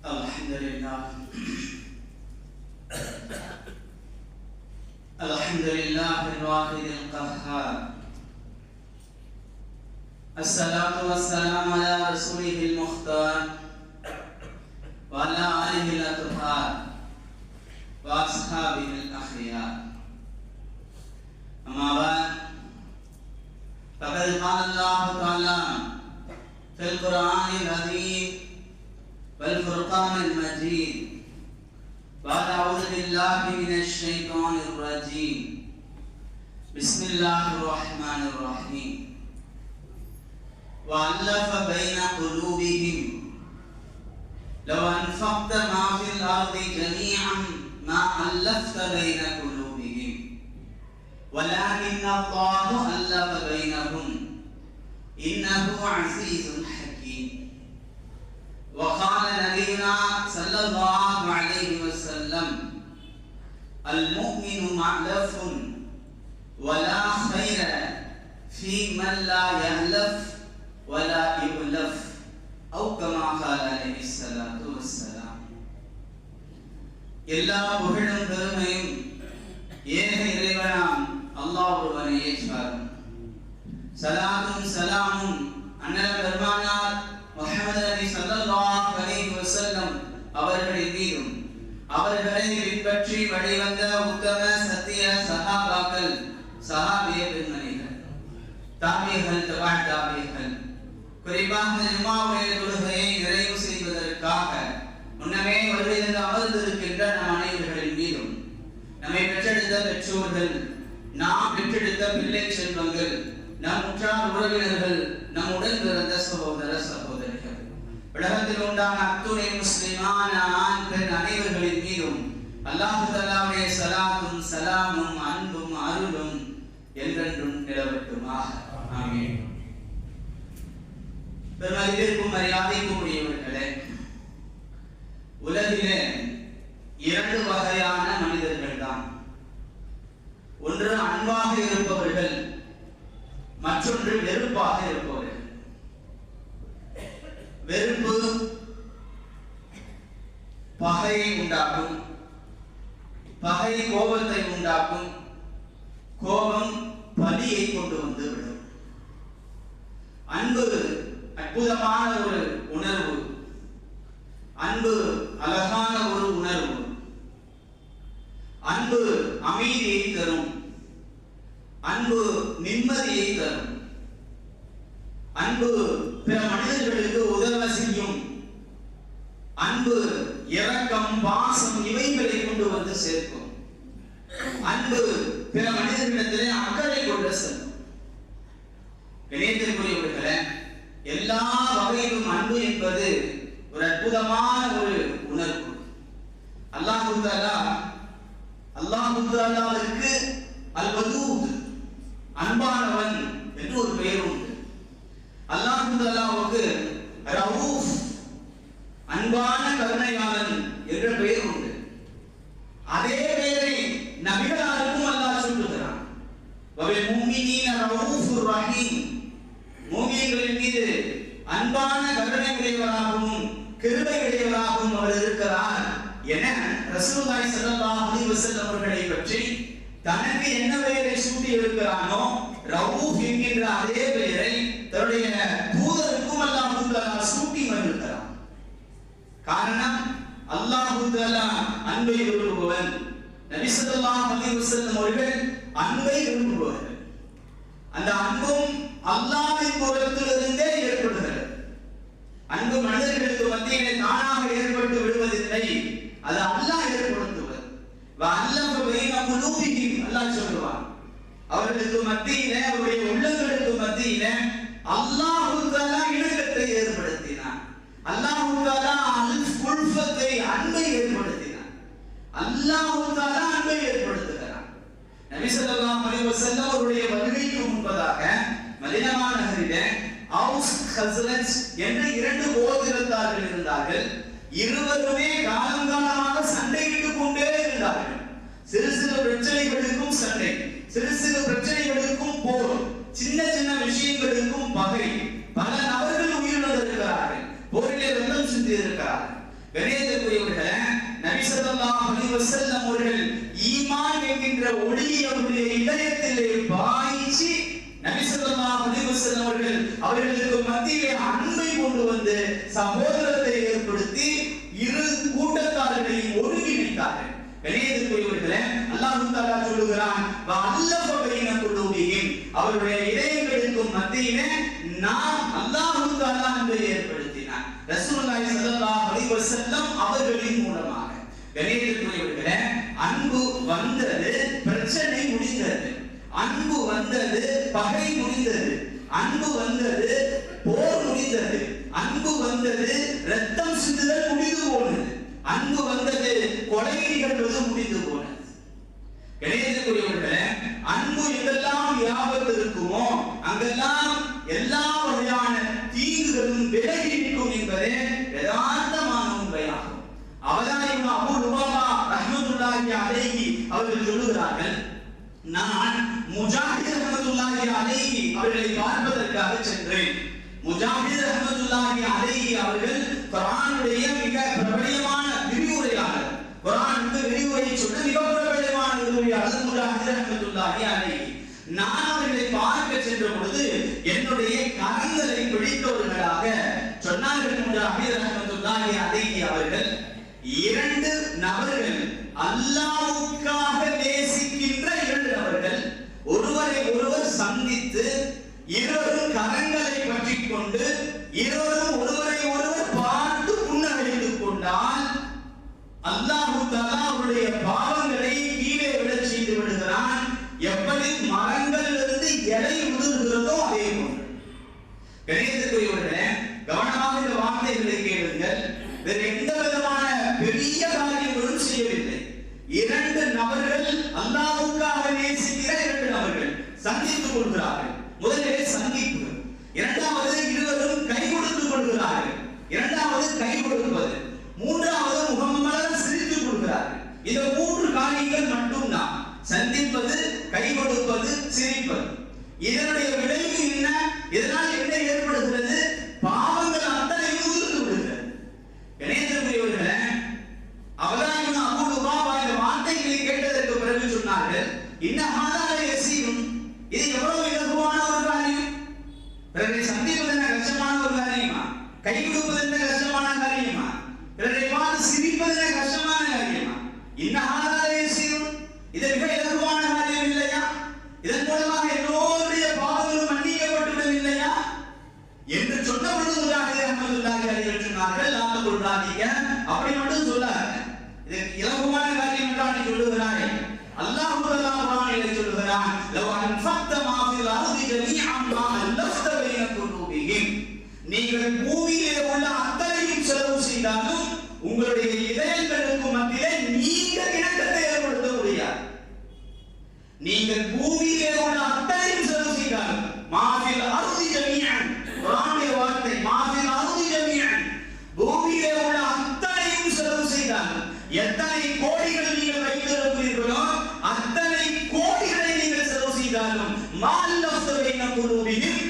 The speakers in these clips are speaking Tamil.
الحمد لله الحمد لله الواحد القهار. الصلاة والسلام على رسوله المختار وعلى آله الأطهار وأصحابه الأخيار. أما بعد، فقد قال الله تعالى في القرآن العظيم والفرقان المجيد: وأعوذ بالله من الشيطان الرجيم. بسم الله الرحمن الرحيم. وألف بين قلوبهم لو أنفقت ما في الأرض جميعا ما ألفت بين قلوبهم ولكن الله ألف بينهم إنه عزيز حكيم. وقال نبينا صلى الله عليه وسلم: المؤمن مألف ولا خير في من لا يألف ولا يؤلف، أو كما قال عليه الصلاة والسلام. எல்லா புகழும் பெருமையும் ஏக இறைவனாம் அல்லாஹ் ஒருவனையே சாரும். சலாத்தும் சலாமும் அண்ணல் பெருமானார் முஹம்மது நபி ஸல்லல்லாஹு அலைஹி வஸல்லம் அவர்களின் மீதும், அவர்களை பின்பற்றி வழிவந்த உத்தம சத்திய சஹாபாக்கள், சஹாபிய பெண்மணிகள், தாபிகள், தபா தாபிகள், குறிப்பாக ஜும்மாவுடைய தொழுகையை நிறைவு செய்வதற்காக முன்னமே வருகையில் அமர்ந்திருக்கின்ற நம் அனைவர்களின் மீதும், நம்மை பெற்றெடுத்த பெற்றோர்கள், நாம் பெற்றெடுத்த பிள்ளை செல்வங்கள், நம் உற்றார் உறவினர்கள், நம்முடன் பிறந்த சகோதர சகோதரிகள், உலகத்தில் உண்டான அத்துணை முஸ்லிமான ஆண் பெண் அனைவர்களின் மீதும் அல்லாஹ் தஆலாவுடைய ஸலாத்தும் சலாமும் அன்பும் அருளும் என்றென்றும் நிலவட்டுமாக. ஆமீன். பெருமதிப்பிற்கும் மரியாதைக்கும் உரியவர்களே, உலகிலே இரண்டு வகையான மனிதர்கள் தான். ஒன்று அன்பாக இருப்பவர்கள், மற்றொன்று வெறுப்பாக இருப்பவர்கள். வெறுப்பு பகையை உண்டாக்கும், பகை கோபத்தை உண்டாக்கும், கோபம் பலியை கொண்டு வந்து விடும். அன்பு அற்புதமான ஒரு உணர்வு, அன்பு அழகான ஒரு உணர்வு. அன்பு அமைதியை தரும், அன்பு நிம்மதியை தரும், அன்பு பிற மனிதர்களுக்கு உதவ செய்யும், அன்பு இரக்கம், பாசம் இவைகளை கொண்டு வந்து சேர்க்கும், அன்பு பிற மனிதர்களிடத்திலே அக்கறை கொண்டு செல்லும். இணையத்திற்குரியவர்களே, எல்லா வகையிலும் அன்பு என்பது ஒரு அற்புதமான ஒரு உணர்வு. அல்லாஹ் தஆலாவுக்கு அல்-வதூத், அன்பானவன் என்று ஒரு பெயர் உண்டு. அல்லாஹ் தஆலாவுக்கு ரഊஃப், அன்பான கருணையாளன் என்ற பெயர் உண்டு. அதே பெயரை நபிகளாருக்கும் அல்லாஹ் சொல்லுகிறான். வபில் முஃமினீன ரഊஃபுர் ரஹீம், முஃமின்களின் மீது அன்பான கருணை உடையவராகவும் கிருபை உடையவராகவும் அவர் இருக்கிறார் என ரசூலுல்லாஹி ஸல்லல்லாஹு அலைஹி வஸல்லம் அவர்களை பற்றி தனக்கு என்ன பெயரை சூட்டி இருக்கிறானோ, ரഊஃப் என்கின்ற அதே பெயரை தன்னுடைய தூதருக்கும் அல்லாஹ் தஆலா சூட்டி மகிழ்கிறான். காரணம், அல்லாஹ் தஆலா அன்பை விரும்புபவன். நபி ஸல்லல்லாஹு அலைஹி வஸல்லம் அவர்கள் அன்பை விரும்புபவர்கள். அந்த அன்பும் அல்லாஹ்வின் புறத்திலிருந்தே ஏற்படுகிறது. அன்பு மனிதர்களுக்கு மத்தியிலே தானாக ஏற்பட்டு விடுவதில்லை, அது அல்லாஹ் ஏற்படுத்துவது. வஅல்லஃப பைன குலூபிஹிம், அல்லாஹ் சொல்லுவான், அவர்களுக்கு மத்தியிலே, அவருடைய உள்ளங்களுக்கு மத்தியிலே அல்லாஹ் தஆலா இணக்கத்தை ஏற்படுத்தினான். அல்லாஹ் தஆலா அல்-உல்ஃபத்தை, அன்பை ஏற்படுத்தினான். அல்லாஹ் தஆலா அன்பை ஏற்படுத்துகிறான். நபி ஸல்லல்லாஹு அலைஹி வஸல்லம் அவருடைய வருகைக்கு முன்பதாக மதீனா நகரிலே அவுஸ், ஹஸ்ரஜ் என்ற இரண்டு கோத்திரத்தார்கள் இருந்தார்கள். இருவருமே காலங்காலமாக சண்டையிட்டுக் கொண்டே இருந்தார்கள். சிறு சிறு பிரச்சனைகளுக்கும் சண்டை, சிறு சிறு பிரச்சனைகளுக்கும் போர், சின்ன சின்ன விஷயங்களுக்கும் பகை. பல நபர்கள் உயிரிழந்திருக்கிறார்கள், போரிலே ரத்தம் சிந்தி இருக்கிறார்கள். கணேசக்குரியவர்களே, நபி ஸல்லல்லாஹு அலைஹி வஸல்லம் அவர்கள் ஈமான் என்கின்ற ஒளியை அவருடைய இதயத்திலே பாய்ச்சி நபி ஸல்லல்லாஹு அலைஹி வஸல்லம் அவர்கள் அவர்களுக்கு மத்தியிலே அன்பை கொண்டு வந்து சகோதரத்தை ஏற்படுத்தி இரு கூட்டத்தார்களையும் ஒருங்கிணைத்தார்கள். கணேசக்குரியவர்களே, அல்லாஹ் தஆலா சொல்லுகிறான், வஅல்லஃப பைன குலூபிஹிம், அவருடைய இதயங்களுக்கும் மத்தியிலே நாம் அல்லாஹ் தஆலா அன்பை ஏற்படுத்தினார் ரசூலுல்லாஹி ஸல்லல்லாஹு அலைஹி வஸல்லம் அவர்களின் மூலமாக. கணேசக்குரியவர்களே, அன்பு வந்தது, பிரச்சனை முடிந்தது. அன்பு வந்தது, பகை முடிந்தது. அன்பு வந்தது, போர் முடிந்தது. அன்பு வந்தது, ரத்தம் சிந்துதல் முடிந்து போனது. அன்பு வந்தது, கொலை நிகழ்வது முடிந்து போனது. கணேசக்குரியவர்களே, அன்பு எங்கெல்லாம் வியாபத்து இருக்குமோ அங்கெல்லாம் எல்லா வகையான தீங்குகளும் விலகி நிற்கும் என்பதே யதார்த்தமான உண்மையாகும். அவதானியம் அபூ லுபாபா ரஹ்மத்துல்லாஹி அலைஹி அவர்கள் சொல்லுகிறார்கள், நான் முஜாஹித் ரஹ்மத்துல்லாஹி அலைஹி அவர்களை பார்ப்பதற்காக சென்றேன். முஜாஹித் ரஹ்மத்துல்லாஹி அலைஹி அவர்கள் குர்ஆனுடைய மிக பிரபலமான விரிவுரையாளர். குர்ஆனுக்கு விரிவுரை சொன்ன மிக பிரபலமான விரிவுரையாளர் முஜாஹித் ரஹ்மத்துல்லாஹி அலைஹி. நான் அவர்களை பார்க்க சென்ற பொழுது என்னுடைய கரங்களை பிடித்தவர்களாக சொன்னார்கள் முஜாஹித் ரஹ்மத்துல்லாஹி அலைஹி அவர்கள், இரண்டு நபர்கள் அல்லாஹ்வுக்காக நேசிக்கின்ற இரண்டு நபர்கள் ஒருவரை ஒருவர் சந்தித்து இருவரும் கரங்களை பற்றிக் கொண்டு இருவரும் ஒருவரை ஒருவர் பார்த்து புன்னகைத்துக் கொண்டால் அல்லாஹ் தஆலா அவருடைய பாவங்களை கீழே விழச் செய்து விடுகிறான். எப்படி மரங்களிலிருந்து இலை உதிர்கிறதோ அதே போன்று. கணேசக்குரியவர்களே, கவனமாக இந்த வார்த்தைகளை கேளுங்கள். வேறு எந்த விதமான பெரிய காரியங்களும் செய்யவில்லை. இரண்டு நபர்கள் அல்லாஹ்வுக்காக நேசிக்கிற இரண்டு நபர்கள் சந்தித்துக் கொள்கிறார்கள். முதலிலே சந்திப்பு, இரண்டாவது இருவரும் கை கொடுத்துக் கொள்கிறார்கள், இரண்டாவது கை கொடுப்பது, மூன்றாவது முகமலர் சிரித்துக் கொள்கிறார்கள். இந்த மூன்று காரியங்கள் மட்டும்தான், சந்திப்பது, கை கொடுப்பது, சிரிப்பது. இதனுடைய விளைவு என்ன? இதனால் என்ன ஏற்படுகிறது? பாவங்கள் அத்தனையும் உதிர்ந்து விடுகிறது. கணேசக்குரியவர்களே, அவதானியம் அபூ லுபாபா இந்த வார்த்தைகளை கேட்டதற்கு பிறகு சொன்னார்கள், இன்ன ஹாதா யஸீரும், இது எவ்வளவு இலகுவான ஒரு காரியம். பிறரை சந்திப்பது என்ன கஷ்டமான ஒரு காரியமா? கை கொடுப்பது என்ன கஷ்டமான காரியமா? பிறரை பார்த்து சிரிப்பது என்ன கஷ்டமான காரியமா? இன்ன ஹாதா யஸீரும், இது மிக இலகுவான காரியம் இல்லையா? இதன் மூலமாக எல்லோருடைய பாவங்களும் மன்னிக்கப்பட்டுவிடும் இல்லையா என்று சொன்ன பொழுது முஜாஹித் ரஹ்மத்துல்லாஹி அலைஹி சொன்னார்கள், லாத குர்ஆனிக அப்படி மட்டும் சொல்லாத, இது இலகுவான காரியம் என்று சொல்லுகிறாய். அல்லாஹ் தஆலா குர்ஆனிலே சொல்லுகிறான், லவ் அன்ஃபக்த மா ஃபில் அர்தி ஜமீஅன் மா அல்லஃப்த பைன குலூபிஹிம், நீங்கள் பூமியிலே உள்ள அத்தனையும் செலவு செய்தாலும் உங்களுடைய இதயங்களுக்கு மத்தியிலே நீங்கள் இணக்கத்தை ஏற்படுத்த முடியாது. நீங்கள் பூமியிலே உள்ள அத்தனையும் செலவு செய்தாலும் மா ஃபில் அர்தி ஜமீஅன், குர்ஆனுடைய வார்த்தை மா ஃபில் அர்தி ஜமீஅன், பூமியிலே உள்ள அத்தனையும் செலவு செய்தாலும் எத்தனை கோடிகள் நீங்கள் வைத்திருக்கிறீர்களோ அத்தனை கோடிகளை நீங்கள் செலவு செய்தாலும் மால்லஃப்த பைன குலூபிஹிம்,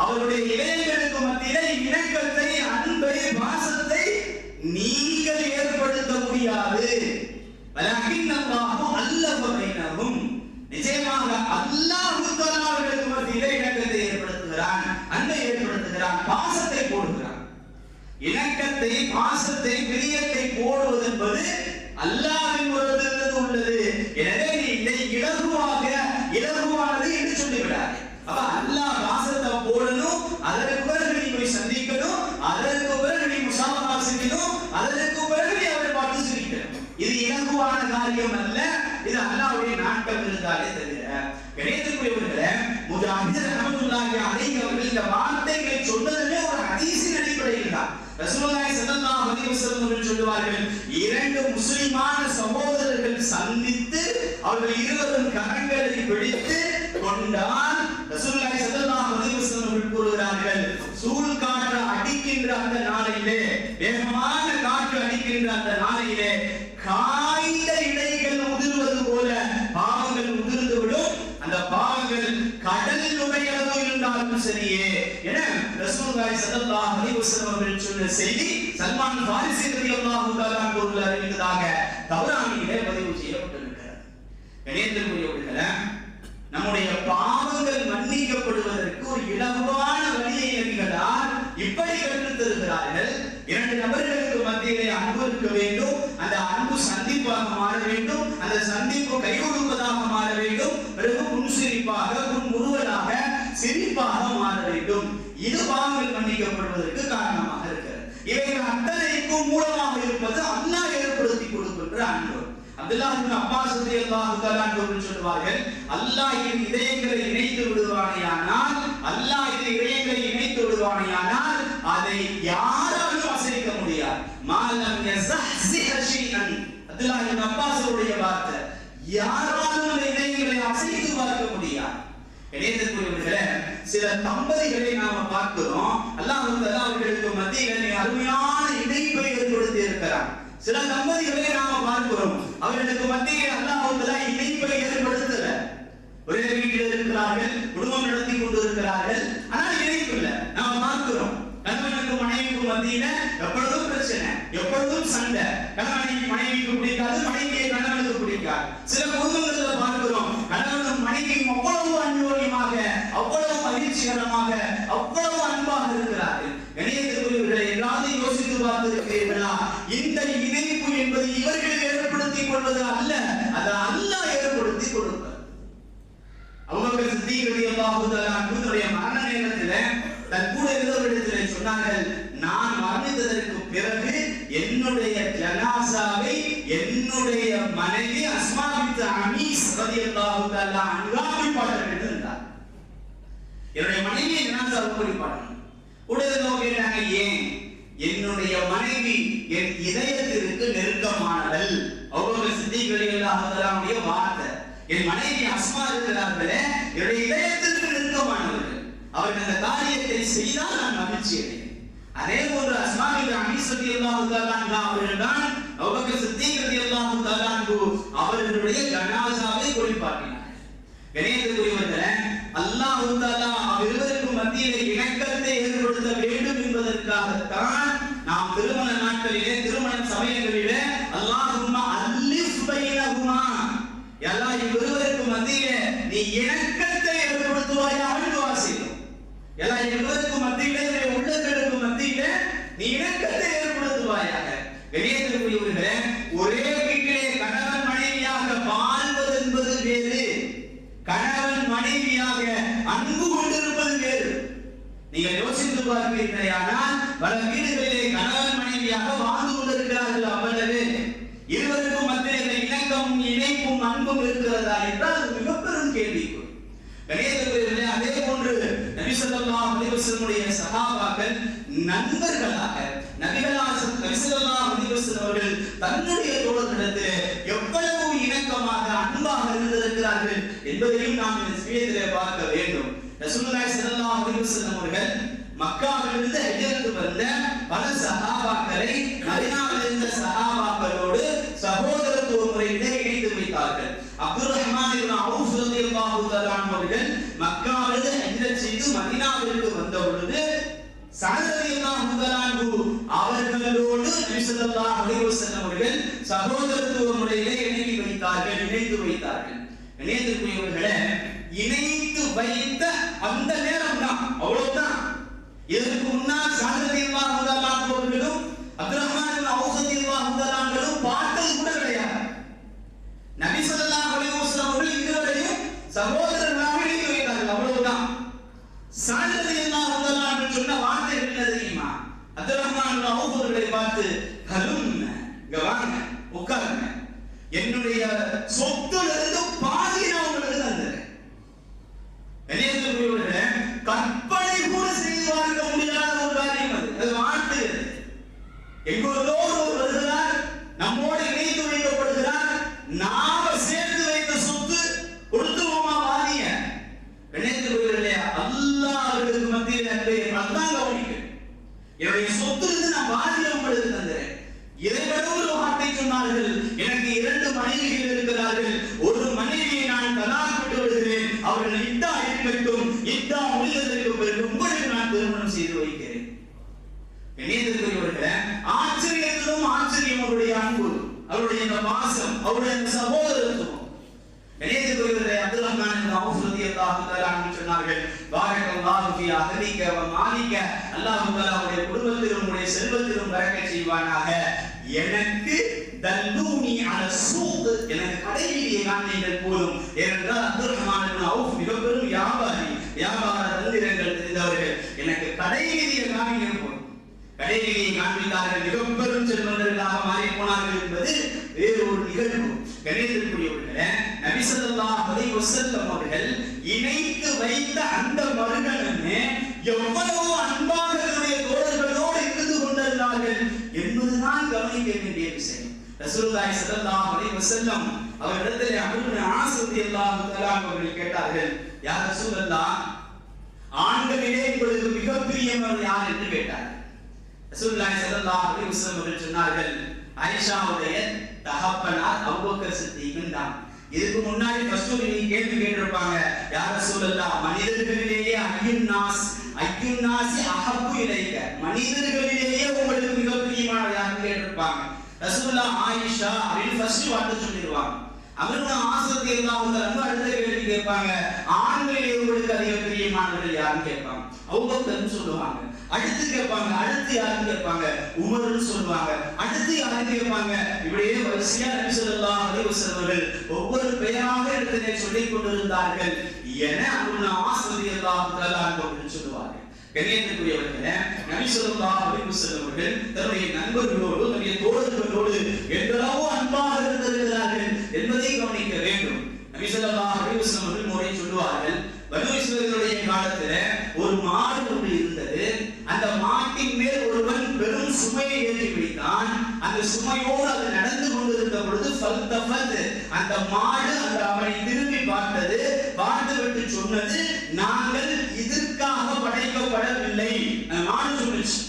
அவருடைய இதயங்களுக்கு மத்தியிலே இணக்கத்தை, அன்பை, பாசத்தை நீங்கள் ஏற்படுத்த முடியாது. வலக்கின் அல்லாஹு அல்லஃப பைனஹும், நிச்சயமாக அல்லாஹ் தஆலா அவர்களுக்கு மத்தியிலே இணக்கத்தை ஏற்படுத்துகிறான், அன்பை ஏற்படுத்துகிறான், பாசத்தை போடுகிறான். இணக்கத்தை, பாசத்தை, பிரியத்தை போடுவது என்பது அல்லாஹ்வின் புறத்திலிருந்து உள்ளது. எனவே நீ இதை இலகுவானது என்று சொல்லிவிடாதே. அப்ப அல்லாஹ் பாசத்தை போடணும், அதற்கு பிறகு நீ போய் சந்திக்கணும், அதற்கு பிறகு நீ முசாஃபா செய்யணும், அதற்கு பிறகு நீ அவரை பார்த்து சிரிக்கணும். இது இலகுவான காரியம் அல்ல, இது அல்லாஹ்வுடைய நாட்டம் இருந்தாலே தவிர. கணேசக்குரியவர்களே, முஜாஹித் ரஹ்மத்துல்லாஹி அலைஹி அவர்கள் இந்த வார்த்தைகளை சொன்னதுமே ஒரு ஹதீஸின் அடிப்படையில் தான். ரசூலுல்லாஹி ஸல்லல்லாஹு அலைஹி வஸல்லம் அவர்கள் சொல்லுவார்கள், இரண்டு முஸ்லிமான சகோதரர்கள் சந்தித்து அவர்கள் இருவரும் கரங்களை பிடித்து கொண்டால் ரசூலுல்லாஹி ஸல்லல்லாஹு அலைஹி வஸல்லம் அவர்கள் கூறுகிறார்கள், சூழ் காற்று அடிக்கின்ற அந்த நாளிலே, வேகமான காற்று அடிக்கின்ற அந்த நாளிலே காய்ந்த இலைகள் உதிர்வது போல பாவங்கள் உதிர்ந்து விடும். அந்த பாவங்கள் கடலில் நுழையளவு இருந்தாலும் சரியே என ரசூலுல்லாஹி ரசூலுல்லாஹி ஸல்லல்லாஹு அலைஹி வஸல்லம் அவர்கள் சொன்ன செய்தி சல்மான் ஃபாரிஸி ரலியல்லாஹு தஆலா அன்ஹு அறிவித்ததாக தபரானியிலே பதிவு செய்யப்பட்டிருக்கிறது. கணியத்திற்குரியவர்களே, நம்முடைய பாவங்கள் மன்னிக்கப்படுவதற்கு ஒரு இலகுவான வழியை நபிகளார் இப்படி கற்றுத் தருகிறார்கள். இரண்டு நபர்களுக்கு மத்தியிலே அன்பு இருக்க வேண்டும், அந்த அன்பு சந்திப்பாக மாற வேண்டும், அந்த சந்திப்பு கை கொடுப்பதாக மாற வேண்டும், பிறகு புன்சிரிப்பாக புன்முறுவலாக சிரிப்பாக மாற வேண்டும். இது பாவங்கள் மன்னிக்கப்படுவதற்கு காரணமாக இருக்கிறது. இவைகள் அத்தனைக்கும் மூலமாக இருப்பது அல்லாஹ் ஏற்படுத்தி கொடுக்கின்ற அன்பு. அப்துல்லாஹ் இப்னு அப்பாஸ் ரலியல்லாஹு தஆலா அவர்கள் சொல்வார்கள், அல்லாஹ் இரு இதயங்களை இணைத்து விடுவானேயானால், அல்லாஹ் இரு இதயங்களை இணைத்து விடுவானேயானால் அதை யாராலும் அசைக்க முடியாது. மாலம் யஸஹ்ஸிஹ ஷைஅன். அப்துல்லாஹ் இப்னு அப்பாஸுடைய வார்த்தை, யாராலும் அந்த இதயங்களை அசைத்து பார்க்க முடியாது. இணையத்திற்குரியவர்களே, சில தம்பதிகளை நாம பார்க்கிறோம். அல்லாஹ் தஆலா அவர்களுக்கு மத்தியிலே அருமையான இணைப்பை ஏற்படுத்தி இருக்கிறார். சில தம்பதிகளை நாம பார்க்கிறோம், அவர்களுக்கு மத்தியிலே அல்லாஹ் தஆலா இணைப்பை ஏற்படுத்தல. ஒரே வீட்டில் இருக்கிறார்கள், குடும்பம் நடத்தி கொண்டு இருக்கிறார்கள், ஆனால் இணைப்பு இல்லை. நாம பார்க்கிறோம், கணவனுக்கு மனைவிக்கு மத்தியில எப்பொழுதும் பிரச்சனை, எப்பொழுதும் சண்டை. கணவனுக்கு மனைவிக்கு பிடிக்காது, மனைவியை கணவனுக்கு பிடிக்காது. சில குடும்பங்கள்ல பார்க்கிறோம், கணவனும் மனைவியும் அவ்வளவு அந்யோன்யமாக, அவ்வளவு மகிழ்ச்சிகரமாக, அவ்வளவு அன்பாக இருக்கிறார்கள். கணியத்திற்குரியவர்களை எல்லாத்தையும் யோசித்து பார்த்திருக்கிறீர்களா? இந்த இணைப்பு என்பது இவர்கள் ஏற்படுத்திக் கொள்வது அல்ல, அது அல்லாஹ் ஏற்படுத்தி கொடுப்பது. அபூபக்கர் சித்தீக் ரலியல்லாஹு தஆலா அன்ஹுவுடைய மரண நேரத்திலே தன் கூட இருந்தவரிடத்திலே சொன்னார்கள், நான் மரணித்ததற்கு பிறகு என்னுடைய ஜனாசாவை என்னுடைய மனைவி அஸ்மா பின்த் அமீஸ் ரலியல்லாஹு தஆலா அன்ஹா குளிப்பாட்ட வேண்டும் என்றார். என்னுடைய மனைவியை ஜனாசாவை குளிப்பாட்டணும். உடனே கேட்டாங்க, ஏன்? என்னுடைய மனைவி என் இதயத்திற்கு நெருக்கமானவள். அபூபக்கர் சித்தீக் ரலியல்லாஹு தஆலாவுடைய வார்த்தை. என் மனைவி அஸ்மா இருக்கிறார்களே, என்னுடைய இதயத்திற்கு நெருக்கமானவர்கள். அவர்கள் அந்த காரியத்தை செய்தால் நான் மகிழ்ச்சி அடைவேன். அதே போன்று அஸ்மா பின்த் அமீஸ் ரலியல்லாஹு தஆலா அன்ஹா அவர்கள் தான் அபூபக்கர் சித்தீக் ரலியல்லாஹு தஆலா அன்ஹு அவர்களுடைய ஜனாசாவை குளிப்பாட்டினார்கள். கணியத்திற்குரியவர்களே, அல்லாஹ் தஆலா அவர்களுக்கு மத்தியிலே இணக்கத்தை ஏற்படுத்த வேண்டும் என்பதற்காகத்தான் நாம் திருமண நாட்களிலே, திருமண சமயங்களிலே அல்லாஹும்ம அல்லிஃப் பைனஹுமா, யல்லா இவர்களுக்கு மத்தியிலே நீ இணக்கத்தை ஏற்படுத்துவாயாக துஆ செய்தோம். யல்லா இவர்களுக்கு மத்தியிலே, உள்ளங்களுக்கு மத்தியிலே நீ இணக்கத்தை ஏற்படுத்துவாயாக. கணியத்திற்குரியவர்களே, ஒரே வீட்டிலே கணவன் மனைவியாக வாழ்வது என்பது வேறு, கணவன் மனைவியாக அன்பு கொண்டிருப்பது வேறு. நீங்கள் யோசித்து பார்ப்பீர்களானால் பல வீடுகளிலே கணவன் மனைவியாக வாழ்ந்து கொண்டிருக்கிறார்கள். அவ்வளவு இருவருக்கும் மத்தியிலே இணக்கமும் இணைப்பும் அன்பும் இருக்கிறதா என்றால் அது மிக பெரும் கேள்விக்குறி. கணியத்திற்குரியவர்களே, அதே போன்று நபி ஸல்லல்லாஹு அலைஹி வஸல்லம் சஹாபாக்கள் நண்பர்களாக நபி ஸல்லல்லாஹு அலைஹி வஸல்லம் அவர்கள் தன்னுடைய தோழர்களிடத்தில் எவ்வளவு இணக்கமாக அன்பாக இருந்திருக்கிறார்கள் என்பதையும் நாம் இந்த விஷயத்திலே பார்க்க வேண்டும். ரசூலுல்லாஹி ஸல்லல்லாஹு அலைஹி வஸல்லம் அவர்கள் மக்காவிலிருந்து ஹிஜ்ரத் வந்த பல சஹாபாக்களை மதீனாவில் இருந்த சஹாபாக்களோடு சகோதரத்துவ முறையிலே இணைத்து வைத்தார்கள். அப்துர் ரஹ்மான் இப்னு அவுஃப் ரலியல்லாஹு தஆலா அவர்கள் மக்காவிலிருந்து ஹிஜ்ரத் செய்து மதீனாவிற்கு வந்த பொழுது சஅத் ரலியல்லாஹு தஆலா அவர்களோடு நபி ஸல்லல்லாஹு அலைஹி வஸல்லம் அவர்கள் சகோதரத்துவ முறையிலே இணைத்து வைத்தார்கள். இணையத்திற்குரியவர்களே, இணைத்து வைத்த அந்த நேரம் தான், அவ்வளவுதான். இதற்கு முன்னால் சஅத் ரலியல்லாஹு தஆலா அவர்களும் அப்துர் ரஹ்மான் இப்னு அவுஃப் ரலியல்லாஹு தஆலா அவர்களும் பார்த்தது கூட கிடையாது. நபி ஸல்லல்லாஹு அலைஹி வஸல்லம் அவர்கள் இருவரையும் சகோதரர்களாக இணைத்து வைத்தார்கள், அவ்வளவுதான். சஅத் ரலியல்லாஹு தஆலா அவர்கள் சொன்ன வார்த்தை என்ன தெரியுமா? அப்துர் ரஹ்மான் இப்னு அவுஃப் அவர்களை பார்த்து, ஹலும்ம, இங்க வாங்க, உட்காருங்க, என்னுடைய சொத்திலிருந்து பாதி நான் உங்களுக்கு தந்துறேன். கணியத்திற்குரியவர்களே, கற்பனை கூட செய்து பார்க்க முடியாத ஒரு காரியம் அது. அது வாழ்த்துகிறது. எங்கோதோ ஒரு வருகிறார், நம்மோடு இணைத்து வைக்கப்படுகிறார், நாம சேர்த்து வைத்த சொத்து கொடுத்துவோமா பாதிய? கணியத்திற்குரியவர்களே, அல்லாஹ் அவர்களுக்கு மத்தியில் அல்லாஹ் கவனிக்க, என்னுடைய சொத்திலிருந்து நான் பாதியை உங்களுக்கு தந்துறேன். இதைவிட ஒரு வார்த்தை சொன்னார்கள், எனக்கு 2 மனைவிகள் இருக்கிறார்கள், ஒரு மனைவியை நான் தலாக் விட்டு விடுகிறேன், அவர்கள் இத்தா இருக்கட்டும், இத்தா முடிந்ததற்கு பிறகு உங்களுக்கு நான் திருமணம் செய்து வைக்கிறேன். இணையத்திற்குரியவர்களே, ஆச்சரியத்திலும் ஆச்சரியம் அவருடைய அன்பு, அவருடைய அந்த பாசம், அவருடைய அந்த சகோதரத்துவம். இணையத்திற்குரியவர்களே, அப்துல் ரஹ்மான் இப்னு அவுஃப் ரலியல்லாஹு தஆலா அன்ஹு சொன்னார்கள், பாரக்கல்லாஹு ஃபீ அஹ்லிக வ மாலிக, அல்லாஹ் தஆலா உங்களுடைய குடும்பத்திலும் உங்களுடைய செல்வத்திலும் பரக்கத் செய்வானாக. எனக்கு தல்லூனி அல சூக், எனக்கு கடைவீதியை காண்பீர்கள் போதும். ஏனென்றால் அப்துல் ரஹ்மான் இப்னு அவுஃப் மிக பெரும் வியாபாரி, வியாபார தந்திரங்கள் தெரிந்தவர்கள். எனக்கு கடைவீதியை காண்பீர்கள் போதும். கடைவீதியை காண்பித்தார்கள், மிக பெரும் செல்வந்தர்களாக மாறி போனார்கள் என்பது வேறொரு நிகழ்வு. கணிதத்திற்குரியவர்களே, நபி ஸல்லல்லாஹு அலைஹி வஸல்லம் அவர்கள் இணைத்து வைத்த அந்த மருகனமே எவ்வளவு அன்பாக தன்னுடைய தோழர்களோடு இருந்து கொண்டிருந்தார்கள் என்பதுதான் கவனிக்க வேண்டிய விஷயம். ரசூலுல்லாஹி ஸல்லல்லாஹு அலைஹி வஸல்லம் அவர்களிடத்தில் அம்ர் இப்னு ஆஸ் ரலியல்லாஹு தஆலா அவர்கள் கேட்டார்கள், யா ரசூலல்லாஹ், ஆண்களிலே உங்களுக்கு மிக பிரியமானவர் யார் என்று கேட்டார்கள். ரசூலுல்லாஹி ஸல்லல்லாஹு அலைஹி வஸல்லம் அவர்கள் சொன்னார்கள், ஆயிஷாவுடைய தகப்பனார் அபூபக்கர் சித்திக் தான். இதுக்கு முன்னாடி ஃபர்ஸ்ட் நீங்க கேள்வி கேட்டிருப்பாங்க, யா ரசூலல்லாஹ், மனிதர்களிலேயே ஐயுன்னாசி அஹப்பு இலைக, மனிதர்களிலேயே உங்களுக்கு மிக பிரியமானவர் யாருன்னு கேட்டிருப்பாங்க. ரசூலுல்லாஹ் ஆயிஷா அப்படின்னு ஃபர்ஸ்ட் வார்த்தை சொல்லிடுவாங்க. அம்ர் ஆஸ் ரலியல்லாஹு தஆலா அடுத்த கேள்வி கேட்பாங்க, ஆண்களிலே உங்களுக்கு அதிக பிரியமானவர்கள் யாருன்னு கேட்பாங்க. அபூபக்கர்னு சொல்லுவாங்க. அடுத்து கேட்பாங்க, அடுத்து யாருன்னு கேட்பாங்க, உமர்னு சொல்லுவாங்க. அடுத்து யாருன்னு கேட்பாங்க. இப்படியே வரிசையா நபி ஸல்லல்லாஹு அலைஹி வஸல்லம் ஒவ்வொரு பெயராக எடுத்ததை சொல்லிக் கொண்டிருந்தார்கள் என அம்ர் ஆஸ் ரலியல்லாஹு தஆலா அவர்கள் சொல்லுவார்கள். கண்ணியத்திற்குரியவர்களே, நபி ஸல்லல்லாஹு அலைஹி வஸல்லம் அவர்கள் தன்னுடைய நண்பர்களோடு, தன்னுடைய தோழர்களோடு எவ்வளவு அன்பாக இருந்திருக்கிறார்கள் என்பதை கவனிக்க வேண்டும். நபி ஸல்லல்லாஹு அலைஹி வஸல்லம் அவர்கள் முறை சொல்லுவார்கள், பனு இஸ்ரவேலுடைய காலத்துல ஒரு மாடு ஒன்று இருந்தது. அந்த மாட்டின் மேல் ஒருவன் பெரும் சுமையை ஏற்றி வைத்தான். அந்த சுமையோடு அது நடந்து கொண்டிருந்த பொழுது அந்த மாடு அந்த அவனை திரும்பி பார்த்தது. பார்த்துவிட்டு சொன்னது, நாங்கள் இதற்காக படைக்கப்படவில்லை. அந்த மாடு சொல்லுச்சு,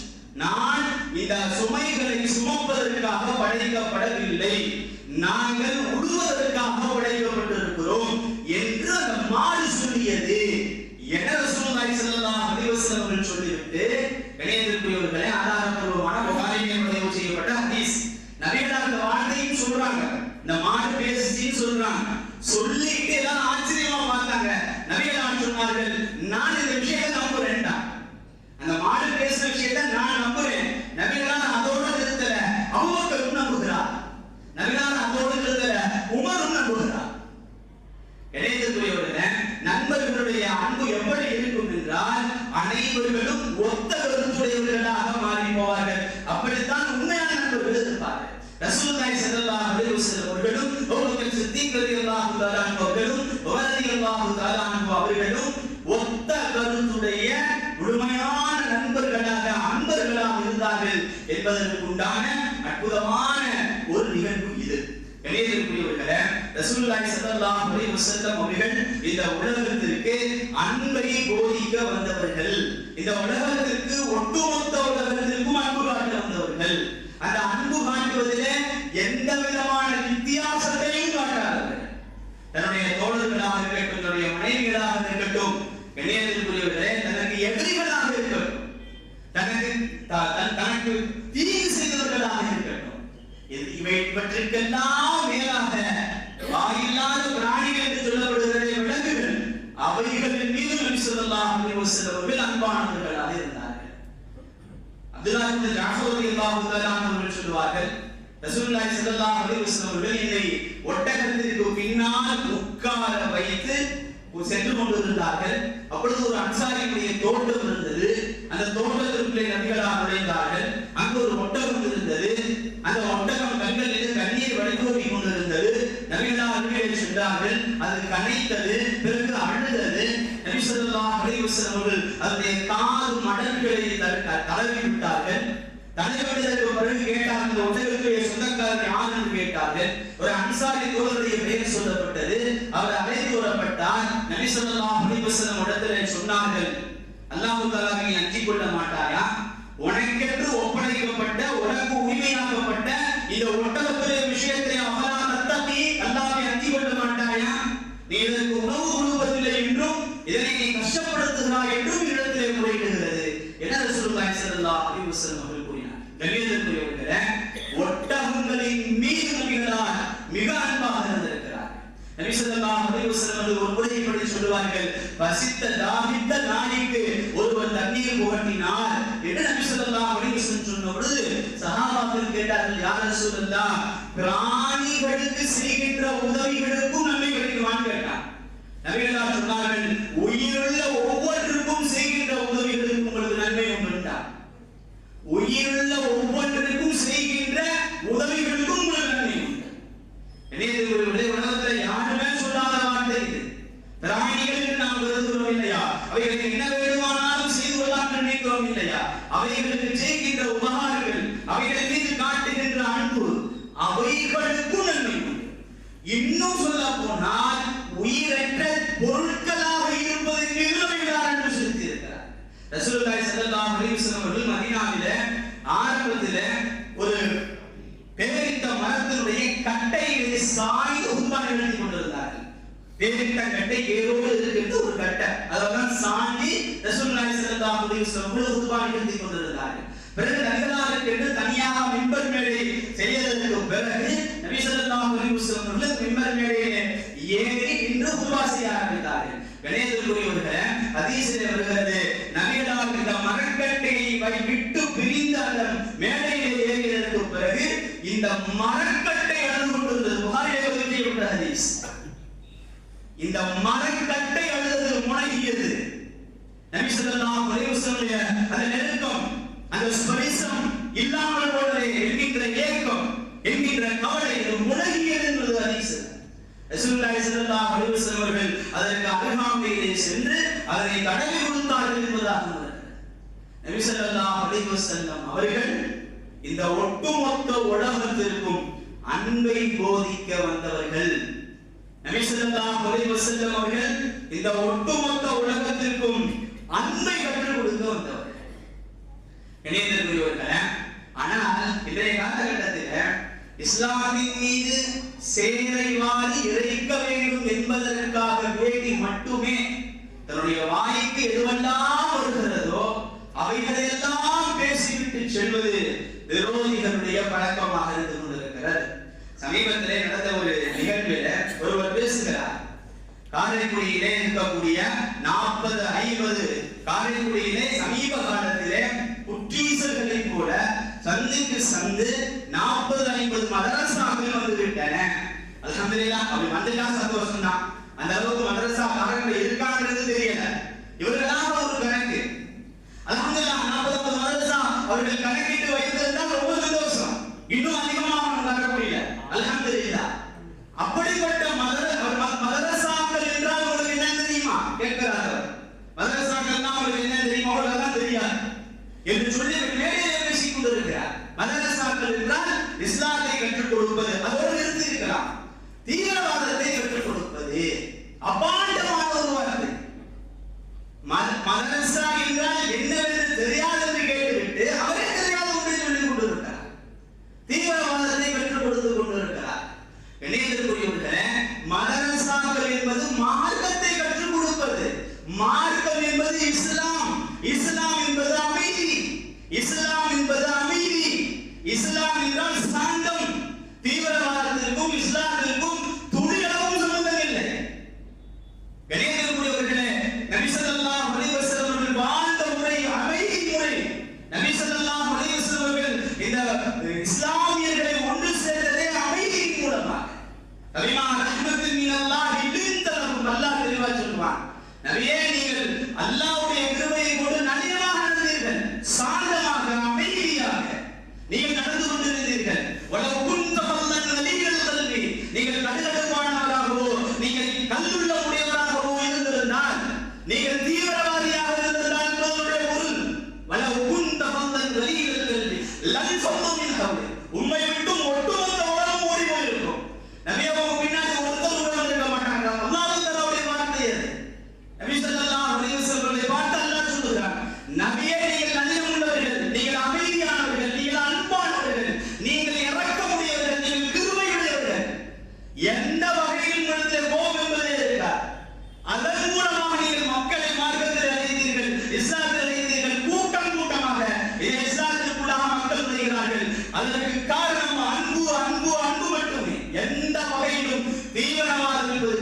நான் இந்த சுமைகளை சுமப்பதற்காக படைக்கப்படவில்லை, நாங்கள் உழுவதற்காக படைக்கப்பட்டிருக்கிறோம் என்று அந்த மாடு சொல்லியது என ரசூலுல்லாஹி ஸல்லல்லாஹு அலைஹி வஸல்லம் அவர்கள் சொல்லிவிட்டு, கணியத்திற்குரியவர்களே, ஆதாரபூர்வமான புகாரியில் பதிவு செய்யப்பட்ட ஹதீஸ். நபிகள் அந்த வார்த்தையும் சொல்றாங்க, இந்த மாடு பேசிச்சின்னு சொல்றாங்க. சொல்லிட்டு எல்லாம் ஆச்சரியமா பார்த்தாங்க. நபிகள் சொன்னார்கள், நான் இந்த விஷயத்தை நம்புறேன்டா, அந்த மாடு பேசுற விஷயத்தை நான் நம்புறேன். நபிகள் அதோட நிறுத்தல, அபூபக்கரும் நம்புகிறார். நபிகள் அதோட நிறுத்தல, உமரும் நம்புகிறார். இணையத்துக்குரியவர்களே, நண்பர்களுடைய அன்பு எப்படி இருக்கும் என்றால் அனைவர்களும் ஒத்த கருத்துடையவர்களாக மாறி போவார்கள். அப்படித்தான் உண்மையான நண்பர்கள் இருப்பார்கள். ரசூலுல்லாஹி ஸல்லல்லாஹு அலைஹி வஸல்லம் அவர்களும் அபூபக்கர் சித்திக் ரலியல்லாஹு தஆலா அவர்களும் உமர் ரலியல்லாஹு தஆலா அவர்களும் ஒத்த கருத்துடைய முழுமையான நண்பர்களாக, அன்பர்களாக இருந்தார்கள் என்பதற்கு உண்டான அற்புதமான ஒரு நிகழ்வு இது. கணியத்திற்குரியவர்களே, ரசூலுல்லாஹி ஸல்லல்லாஹு அலைஹி வஸல்லம் அவர்கள் இந்த உலகத்திற்கு அன்பை போதிக்க வந்தவர்கள். இந்த உலகத்திற்கு, ஒட்டுமொத்த உலகத்திற்கும் அன்பு காட்ட வந்தவர்கள். அந்த அன்பு காட்டுவதிலே எந்த விதமான வித்தியாசத்தையும் காட்டாதவர்கள். தன்னுடைய தோழர்களாக இருக்கட்டும், தன்னுடைய மனைவிகளாக இருக்கட்டும், கணியத்திற்குரியவர்களே, தனக்கு எதிரிகளாக இருக்கட்டும், தனக்கு தீங்கு செய்தவர்களாக இருக்கட்டும், இவற்றுக்கெல்லாம் மேலாக வாயில்லாத பிராணிகள் என்று சொல்லப்படுகிற விலங்குகள், அவைகளின் மீது நபி ஸல்லல்லாஹு அலைஹி வஸல்லம் அவர்கள் அன்பானவர்களாக இருந்தார்கள். அப்துல்லாஹ் இப்னு ஜஅஃபர் ரலியல்லாஹு தஆலா அவர்கள் சொல்வார்கள், ரசூலுல்லாஹி ஸல்லல்லாஹு அலைஹி வஸல்லம் அவர்கள் என்னை ஒட்டகத்திற்கு பின்னால் உட்கார வைத்து சென்று கொண்டிருந்தார்கள். அப்பொழுது ஒரு அன்சாரியுடைய தோட்டம் இருந்தது. அந்த தோட்டத்திற்குள்ளே நபிகளாக நுழைந்தார்கள். அங்கு ஒரு ஒட்டகம் இருந்தது. அந்த ஒட்டகம் கண்களில் கண்ணீர் வடிகோடி கொண்டிருந்தது. நபிகளாக அருகே சென்றார்கள். அது கனைத்தது, பிறகு அழுதது. நபி ஸல்லல்லாஹு அலைஹி வஸல்லம் அவர்கள் அதனுடைய காது மடல்களை தடவி விட்டார்கள். தடவிட்டதற்கு பிறகு கேட்டார்கள், அந்த ஒட்டகத்துடைய சொந்தக்காரர் யார் என்று கேட்டார்கள். ஒரு அன்சாரி தோழருடைய பெயர் சொல்லப்பட்டது. அவர் அழைத்து வரப்பட்டார். நபி ஸல்லல்லாஹு அலைஹி வஸல்லம் இடத்திலே சொன்னார்கள், அல்லாஹ் தஆலாவை நீ அஞ்சிக் கொள்ள மாட்டாயா? உனக்கென்று ஒப்படைக்கப்பட்ட, உனக்கு உரிமையாக்கப்பட்ட இந்த ஒட்டகத்துடைய விஷயத்தை அவலா தத்தகி, அல்லாஹ்வை அஞ்சிக் கொள்ள மாட்டாயா? நீ இதற்கு உணவு கொடுப்பதில்லை என்றும், இதனை நீ கஷ்டப்படுத்துகிறாய் என்றும் இடத்திலே முறையிடுகிறது என ரசூலுல்லாஹி ஸல்லல்லாஹு அலைஹி வஸல்லம் நபி ஸல்லல்லாஹு அலைஹி வஸல்லம் ஒரு முறை இப்படி சொல்லுவார்கள், பசித்த தாகித்த நாய்க்கு ஒருவர் தண்ணீர் புகட்டினார் என்று நபி ஸல்லல்லாஹு அலைஹி வஸல்லம் சொன்ன பொழுது சஹாபாக்கள் கேட்டார்கள், யா ரசூலல்லாஹ், பிராணிகளுக்கு செய்கின்ற உதவிகளுக்கும் நன்மை கிடைக்குமான்னு கேட்டார். நபிகள் சொன்னார்கள், உயிருள்ள ஒவ்வொன்றுக்கும் செய்கின்ற உதவிகளுக்கும் உங்களுக்கு நன்மை உண்டார். உயிருள்ள ஒவ்வொன்றுக்கும் செய்கின்ற உதவிகளுக்கும் உங்களுக்கு நன்மை உண்டு. எனவே உலகத்தில் யாருமே சொல்லாத வார்த்தை இது. பிராணிகள் என்று நாம் கருதுகிறோம் இல்லையா, அவைகளுக்கு என்ன வேண்டுமானாலும் செய்து கொள்ளலாம் நினைக்கிறோம் இல்லையா, அவைகளுக்கு செய்கின்ற உபகாரங்கள், அவைகள் மீது காட்டுகின்ற அன்பு, அவைகளுக்கும் நன்மை உண்டு. இன்னும் சொல்ல போனால் உயிரற்ற பொருட்களாக இருப்பதன் மீது அன்பு செலுத்தி இருக்கிறார். ரசூலுல்லாஹி ஸல்லல்லாஹு அலைஹி வஸல்லம் அவர்கள் மதீனாவிலே ஆரம்பத்திலே ஒரு பேரித்த மரத்தினுடைய கட்டையை சாய்ந்து உட்கார்ந்து எழுதி கொண்டிருந்தார்கள். பேரித்த கட்டை ஏரோடு இருக்கிறது ஒரு கட்டை, அதெல்லாம் சாஞ்சி ரசூலுல்லாஹி ஸல்லல்லாஹு அலைஹி வஸல்லம் உட்கார்ந்து எழுதி கொண்டிருந்தார்கள். பிறகு நபிகளாருக்கு என்று தனியாக மிம்பர் மேடை செய்யறதுக்கு பிறகு நபி ஸல்லல்லாஹு அலைஹி வஸல்லம் அவர்கள் மிம்பர் மேடையிலே ஏறி நின்று உபவாசி ஆரம்பித்தார்கள். கணேசனுக்குரியவர்களே, ஹதீஸிலே வருகிறது, நபிகளார் இந்த மரக்கட்டையை விட்டு பிரிந்த அந்த மேடையிலே ஏறியதற்கு பிறகு இந்த மரக்கட்டை அழுது கொண்டிருந்தது. புகாரிலே பதிவு ஹதீஸ். இந்த மரக்கட்டை அழுது முழங்கியது. நபி ஸல்லல்லாஹு அலைஹி வஸல்லம் அந்த நெருக்கம், அந்த ஸ்பரிசம் இல்லாமல் போனதே என்கின்ற ஏக்கம், என்கின்ற கவலை முழங்கியது என்பது ஹதீஸ். ரசூலுல்லாஹி ஸல்லல்லாஹு அலைஹி வஸல்லம் அவர்கள் அதற்கு அருகாமையிலே சென்று அதனை தடவி கொடுத்தார்கள் என்பதாக நபி ஸல்லல்லாஹு அலைஹி வஸல்லம் அவர்கள் இந்த ஒட்டுமொத்த உலகத்திற்கும் அன்பை போதிக்க வந்தவர்கள். நபி ஸல்லல்லாஹு அலைஹி வஸல்லம் அவர்கள் இந்த ஒட்டுமொத்த உலகத்திற்கும் அன்பை கற்றுக் கொடுக்க வந்தவர்கள். இணையத்திற்குரியவர்களே, ஆனால் இன்றைய காலகட்டத்தில் இஸ்லாமின் மீது சேரை வாரி இறைக்க வேண்டும் என்பதற்காக வேண்டி மட்டுமே தன்னுடைய வாய்க்கு எதுவெல்லாம் வருகிறதோ அவைகளெல்லாம் பேசிவிட்டு செல்வது விரோதிகளுடைய பழக்கமாக இருந்து கொண்டிருக்கிறது. சமீபத்திலே நடந்த ஒரு நிகழ்வில் ஒருவர் பேசுகிறார். காரைக்குடியிலே இருக்கக்கூடிய 40-50 காரைக்குடியிலே சமீப காலத்திலே குற்றீசர்களை போல சந்துக்கு சந்து 40-50 மதரசாக்கள் வந்து விட்டன. அல்ஹம்துலில்லாஹ், அப்படி வந்துட்டா சந்தோஷம் தான். அந்த அளவுக்கு மதரசா காரர்கள் இருக்காங்கிறது தெரியல. இவர்களாக ஒரு கணக்கு. அல்ஹம்துலில்லாஹ், 40-50 மதரசா அவர்கள் கணக்கிட்டு வைத்திருந்தால் ரொம்ப சந்தோஷம். இன்னும் அதிகமாக காரைக்குடியில அல்ஹம்துலில்லாஹ். அப்படிப்பட்ட மதரசாக்கள் என்றால் உங்களுக்கு என்ன தெரியுமா கேட்கிறார்கள். மதரசாக்கள் உங்களுக்கு என்ன தெரியுமா, அவ்வளவுதான் தெரியாது என்று சொல்லி மேடையிலே பேசிக் கொண்டிருக்கிறார். மதரசாக்கள் என்றால் இஸ்லாத்தை கற்றுக் கொடுப்பது, அதோடு நிறுத்தி இருக்கலாம். தீவிரவாதத்தை கற்றுக் கொடுப்பது அபாண்டமான ஒரு வார்த்தை. மதரசா என்றால் என்னவென்று தெரியாது என்று கேட்டுவிட்டு அவரே தெரியாத ஒன்றை சொல்லிக் கொண்டிருக்கிறார். தீவிரவாதத்தை கற்றுக் கொடுத்து கொண்டிருக்கிறார். இணையத்திற்குரியவர்களே, மதரசாக்கள் என்பது மார்க்கத்தை கற்றுக் கொடுப்பது. மார்க்கம் என்பது இஸ்லாம். இஸ்லாம் என்பது அமைதி. இஸ்லாம் என்பது அமைதி. இஸ்லாம் என்றால் சாந்தம். தீவிரவாதத்திற்கும் இஸ்லாத்திற்கும் துளியளவும் சம்பந்தம் இல்லை. கணேசனுக்குரியவர்களே, நபி ஸல்லல்லாஹு அலைஹி வஸல்லம் அவர்கள் வாழ்ந்த முறை அமைதி முறை. நபி ஸல்லல்லாஹு அலைஹி வஸல்லம் அவர்கள் இந்த இஸ்லாமியர்களை ஒன்று சேர்த்ததே அமைதியின் மூலமாக. நபிமா ரஹ்மத்துன் மினல்லாஹி லின்தலஹும், அல்லாஹ் தெளிவா சொல்வான், நபியே நீங்கள் அல்லாஹ்வுடைய கிருபையை கொண்டு நளினமாக நடந்தீர்கள், சாந்தமாக அமைதியாக நீங்கள் நடந்து கொண்டிருந்தீர்கள். வலவ் குன்த ஃபல்லன் கலீலல் கல்பி, நீங்கள் கடுகடுப்பானவராகவோ நீங்கள் கல்லுள்ள உடையவராகவோ இருந்திருந்தால், நீங்கள் தீவிரவாதியாக இருந்திருந்தால் என்பதுடைய பொருள். வலவ் குன்த ஃபல்லன் கலீலல் கல்பி லன் ஃபல்லு மின் ஹவ்லி, உம்மை விட்டு ஒட்டுமொத்த உலகம் ஓடி போயிருக்கும். நபியே பின்னாடி ஒருத்தர் கூட இருக்க மாட்டாங்க. அல்லாஹ் தஆலாவுடைய வார்த்தை அது. நபி ஸல்லல்லாஹு அலைஹி வஸல்லம் பார்த்து அல்லாஹ் சொல்கிறார், நபியே நீங்கள் நளினம் உள்ளவர்கள், நீங்கள் அமைதியானவர்கள், நீங்கள் அன்பானவர்கள், நீங்கள் இரக்கமுடையவர்கள், நீங்கள் கிருபையுடையவர்கள். எந்த வகையில் உங்களிடத்தில் கோபம் என்பதே இருக்காது. அதன் மூலமாக நீங்கள் மக்களை மார்க்கத்தில் அழைத்தீர்கள், இஸ்லாத்தில் அழைத்தீர்கள். கூட்டம் கூட்டமாக இஸ்லாத்திற்குள்ளாக மக்கள் வருகிறார்கள். அதற்கு காரணம் அன்பு, அன்பு, அன்பு மட்டுமே. எந்த வகையிலும் தீவிரவாதம் என்பது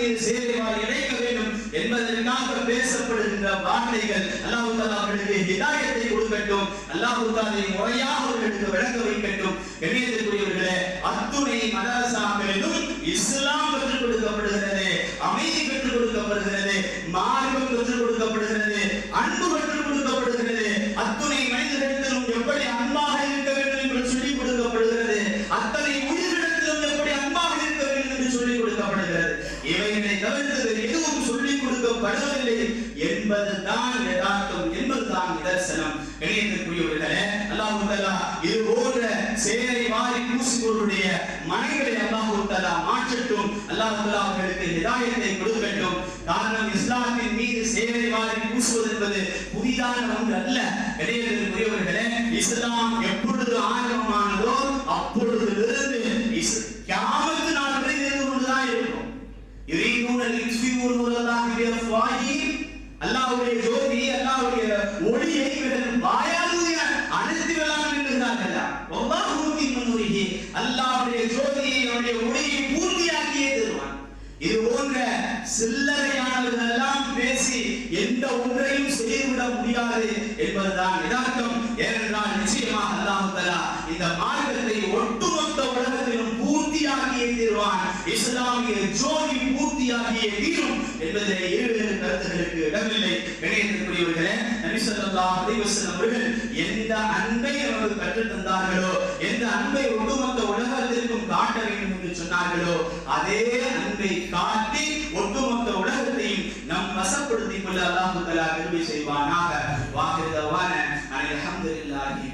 மீது சேவைவாரி இணைக்க வேண்டும் என்பதற்காக பேசப்படுகின்ற வார்த்தைகள் அல்லாஹ் தஆலா அவர்களுக்கு ஹிதாயத்தை கொடுக்கட்டும். அல்லாஹ் தஆலா அதை முறையாக அவர்களுக்கு விளங்க வைக்கட்டும். கண்ணியத்திற்குரியவர்களே, அத்துணை மதரசாக்களிலும் இஸ்லாம் கற்றுக் கொடுக்கப்படுகிறது, அமைதி கற்றுக் கொடுக்கப்படுகிறது, மார்க்கம் கற்றுக் கொடுக்கப்படுகிறது, அன்பு கற்றுக் கொடுக்கப்படுகிறது. அத்துணை மனிதர்களிடத்திலும் எப்படி அன்பாக இருக்க வேண்டும் என்று சொல்லிக் கொடுக்கப்படுகிறது. அத்தனை உயிரிடத்திலும் எப்படி அன்பாக இருக்க வேண்டும் என்று சொல்லிக் கொடுக்கப்படுகிறது. இவைகளை தவிர்த்து எதுவும் சொல்லிக் கொடுக்கப்படுவதில்லை என்பதுதான் யதார்த்தம், என்பதுதான் நிதர்சனம். கண்ணியத்திற்குரியவர்களே, அல்லாஹ் தஆலா இது போன்ற சேரை வாரி பூசுவோருடைய மனங்களை அல்லாஹ் தஆலா மாற்றட்டும். அல்லாஹ் தஆலா அவர்களுக்கு ஹிதாயத்தை கொடுக்கட்டும். காரணம், இஸ்லாத்தின் மீது சேரை வாரி பூசுவது என்பது புதிதான ஒன்று அல்ல. கண்ணியத்திற்குரியவர்களே, இஸ்லாம் எப்பொழுது ஆரம்பமானதோ அப்பொழுதிலிருந்து கியாமத் நாள் வரை இருந்து கொண்டுதான் இருக்கும். யுரீதுன லியுத்ஃபிஉ நூரல்லாஹி பிஅஃவாஹிஹிம், அல்லாஹ்வுடைய ஜோதி, அல்லாஹ்வுடைய ஒளியை இவர்கள் வாயாலுடைய அணைத்து விடலாம் என்கிறார்கள். வல்லாஹு முத்திம்மு நூரிஹி, அல்லாஹ்வுடைய ஜோதியை, அவருடைய ஒளியை பூர்த்தியாக்கியே தருவான். இது போன்ற சில்லறையானவர்கள் எல்லாம் பேசி எந்த ஒன்றையும் செய்துவிட முடியாது என்பதுதான் யதார்த்தம். ஏனென்றால் நிச்சயமாக அல்லாஹ் தஆலா இந்த மார்க்கத்தை ஒட்டுமொத்த உலகத்திலும் பூர்த்தியாக்கியே தருவான். இஸ்லாமிய ஜோதி பூர்த்தியாகியே தீரும் என்பதிலே இருவேறு கருத்துகளுக்கு இடமில்லை. கண்ணியத்திற்குரியவர்களே, நபி ஸல்லல்லாஹு அலைஹி வஸல்லம் அவர்கள் எந்த அன்பை நமக்கு கற்றுத் தந்தார்களோ, எந்த அன்பை ஒட்டுமொத்த உலகத்திற்கும் காட்ட வேண்டும் என்று சொன்னார்களோ, அதே அன்பை காட்டி ஒட்டுமொத்த உலகத்தையும் நம் வசப்படுத்திக் கொள்ள அல்லாஹ் தஆலா கிருபை செய்வானாக. வாஹிர் தவானா அல்ஹம்துலில்லாஹி